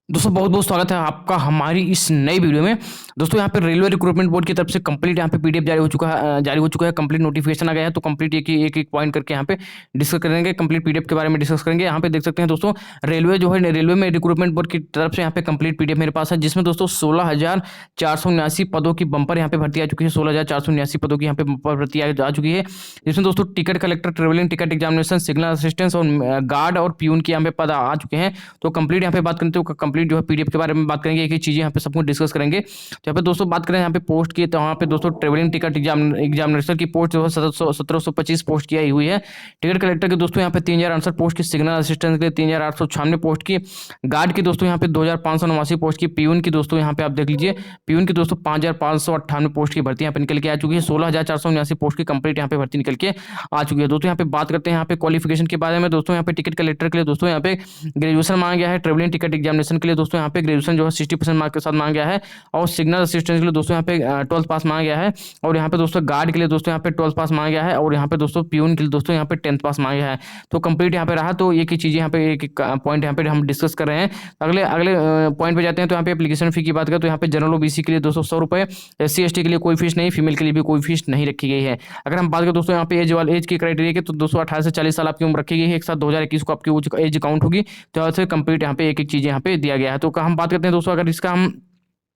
दोस्तों बहुत बहुत स्वागत है आपका हमारी इस नई वीडियो में। दोस्तों यहाँ पे रेलवे रिक्रूटमेंट बोर्ड की तरफ से कंप्लीट यहाँ पे पीडीएफ जारी हो चुका है। कंप्लीट नोटिफिकेशन आ गया है, तो कंप्लीट एक पॉइंट करके यहाँ पे डिस्कस करेंगे। कंप्लीट पीडीएफ के बारे में डिस्कस करेंगे। यहाँ पे देख सकते हैं दोस्तों, रेलवे जो है रेलवे में रिक्रूटमेंट बोर्ड की तरफ से यहाँ पे कंप्लीट पीडीएफ मेरे पास है, जिसमें दोस्तों 16,479 पदों की बंपर यहाँ पे भर्ती आ चुकी है। 16,479 पदों की यहाँ पे बंपर भर्ती आ चुकी है, जिसमें दोस्तों ticket collector, travelling ticket examination, signal assistance और गार्ड और प्यून की यहाँ पे पद आ चुके हैं। तो कंप्लीट यहाँ पे बात करते हैं, कंप्लीट जो है पीडीएफ के बारे में बात करेंगे, एक एक चीजें यहाँ पे सब कुछ डिस्कस करेंगे। तो यहाँ पे दोस्तों बात करें यहाँ पे पोस्ट की, तो यहाँ पे दोस्तों ट्रेवलिंग टिकट एग्जामिनेशन की पोस्ट जो है 1725 पोस्ट की आई हुई है। टिकट कलेक्टर की दोस्तों यहाँ पे 3068 पोस्ट की, सिग्नल असिस्टेंट के लिए 3896 पोस्ट की, गार्ड की दोस्तों यहाँ पे 2589 पोस्ट की, प्यून की दोस्तों यहाँ पे आप देख लीजिए, प्यून की दोस्तों 5598 पोस्ट की भर्ती यहाँ पे निकल के आ चुकी है। 16,479 पोस्ट की कंप्लीट यहाँ पे भर्ती निकल के आ चुकी है। दोस्तों यहाँ पे बात करते हैं यहाँ पे क्वालिफिकेशन के बारे में। दोस्तों यहाँ पे टिकट कलेक्टर के लिए दोस्तों यहाँ पे ग्रेजुएशन मांगा गया है। ट्रेवलिंग टिकट एग्जामिनेशन के लिए दोस्तों यहाँ पे ग्रेजुएशन जो है 60% मार्क के साथ मांगा गया है। और सिग्नल असिस्टेंट के लिए दोस्तों यहाँ पे 12th पास मांगा गया है। और यहाँ पे दोस्तों गार्ड के लिए दोस्तों यहाँ पे 12th पास मांगा गया है। और यहाँ पे दोस्तों प्यून के लिए दोस्तों यहाँ पे 10th पास मांगा गया है। तो कंप्लीट यहाँ पे रहा। तो एक ही चीज़ यहाँ पे एक पॉइंट यहाँ पे हम डिस्कस कर रहे हैं। अगले अगले पॉइंट पे जाते हैं। तो यहाँ पे एप्लीकेशन फी की बात करें तो यहाँ पे जनरल ओबीसी के लिए 200 रुपये, SC ST के लिए कोई फीस नहीं, फीमेल के लिए भी कोई फीस नहीं रखी गई है। अगर हम बात करें दोस्तों यहाँ पे एज की क्राइटेरिया की, तो 218 से 40 साल आपकी उम्र रखी गई है। एक साथ 2021 को आपकी एज काउंट होगी। तो ऐसे कंप्लीट यहाँ पे एक एक चीज़ यहाँ पे दिया गया है। तो हम बात करते हैं दोस्तों, अगर इसका हम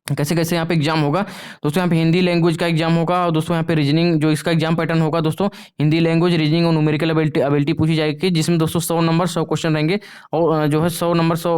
कैसे कैसे यहाँ पे एग्जाम होगा। दोस्तों यहाँ पे हिंदी लैंग्वेज का एग्जाम होगा। और दोस्तों यहाँ पे रीजनिंग जो इसका एग्जाम पैटर्न होगा दोस्तों, हिंदी लैंग्वेज, रीजनिंग और न्यूमेरिकल एबिलिटी पूछी जाएगी, जिसमें दोस्तों 100 नंबर 100 क्वेश्चन रहेंगे। और जो है 100 नंबर 100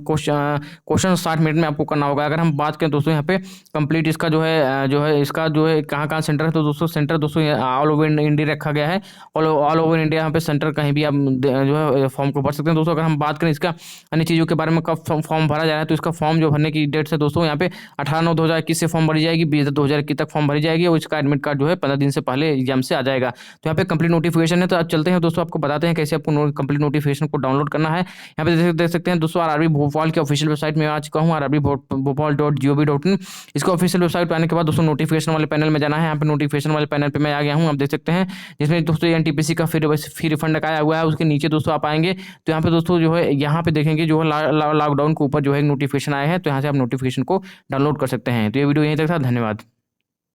क्वेश्चन 60 मिनट में आपको करना होगा। अगर हम बात करें दोस्तों यहाँ पे कंप्लीट इसका जो है इसका जो है कहाँ कहाँ सेंटर है, तो दोस्तों सेंटर दोस्तों ऑल ओवर इंडिया रखा गया है। और ऑल ओवर इंडिया यहाँ पे सेंटर कहीं भी आप जो है फॉर्म को भर सकते हैं। दोस्तों अगर हम बात करें इसका अन्य चीज़ों के बारे में, कब फॉर्म भरा जा रहा है, तो इसका फॉर्म जो भरने की डेट से दोस्तों यहाँ पे 18/9/2021 से फॉर्म भरी जाएगी, 20/10/2021 तक फॉर्म भरी जाएगी। और इसका एडमिट कार्ड जो है 15 दिन से पहले एग्जाम से आ जाएगा। तो यहाँ पे कंप्लीट नोटिफिकेशन है। तो आप चलते हैं दोस्तों, आपको बताते हैं कैसे आपको कंप्लीट नोटिफिकेशन को डाउनलोड करना है। यहाँ पे देख सकते हैं दोस्तों, RRB भोपाल की ऑफिशियल वेबसाइट में आ चुका हूँ, rrbhopal.gov.in। इसको ऑफिशियल वेबसाइट पर आने के बाद दोस्तों नोटिफिकेशन वाले पैनल में जाना है। यहाँ पे नोटिफिकेशन वाले पैनल पर मैं आ गया हूँ, आप देख सकते हैं, जिसमें दोस्तों ntpc का फी रिफंड का आया हुआ है। उसके नीचे दोस्तों आप आएंगे तो यहाँ पे दोस्तों जो है यहाँ पे देखेंगे जो है लॉकडाउन के ऊपर जो है नोटिफिकेशन आया है। तो यहाँ से आप नोटिफिकेशन को डाउनलोड कर सकते हैं। तो ये वीडियो यहीं तक था, धन्यवाद।